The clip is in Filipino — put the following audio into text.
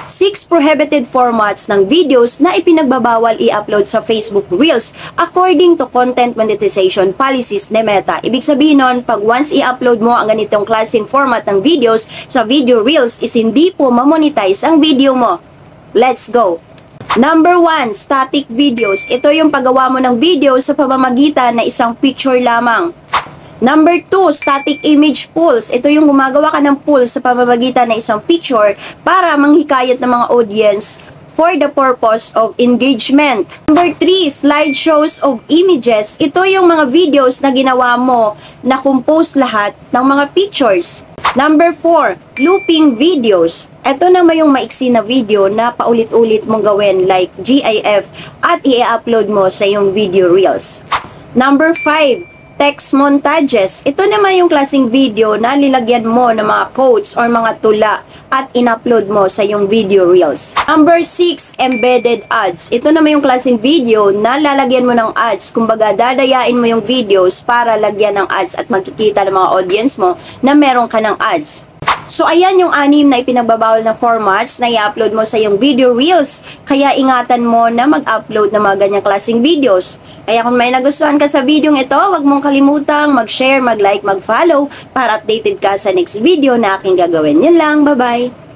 6 prohibited formats ng videos na ipinagbabawal i-upload sa Facebook Reels according to content monetization policies ni Meta. Ibig sabihin nun, pag once i-upload mo ang ganitong klaseng format ng videos sa video Reels is hindi po mamonetize ang video mo. Let's go! Number 1, static videos. Ito yung paggawa mo ng video sa pamamagitan na isang picture lamang. Number 2, static image pulls. Ito yung gumagawa ka ng pull sa pamamagitan ng isang picture para manghikayat ng mga audience for the purpose of engagement. Number 3, slideshows of images. Ito yung mga videos na ginawa mo na compose lahat ng mga pictures. Number 4, looping videos. Ito naman yung maiksi na video na paulit-ulit mong gawin like GIF at i-upload mo sa iyong video reels. Number 5, text montages. Ito naman yung klaseng video na nilagyan mo ng mga quotes or mga tula at in-upload mo sa yung video reels. Number 6, embedded ads. Ito naman yung klaseng video na lalagyan mo ng ads. Kumbaga, dadayain mo yung videos para lagyan ng ads at makikita ng mga audience mo na meron ka ng ads. So, ayan yung 6 na ipinagbabawal ng formats na i-upload mo sa iyong video reels. Kaya ingatan mo na mag-upload ng mga ganyang klaseng videos. Kaya kung may nagustuhan ka sa video ito, huwag mong kalimutang mag-share, mag-like, mag-follow para updated ka sa next video na aking gagawin. Yun lang, bye-bye!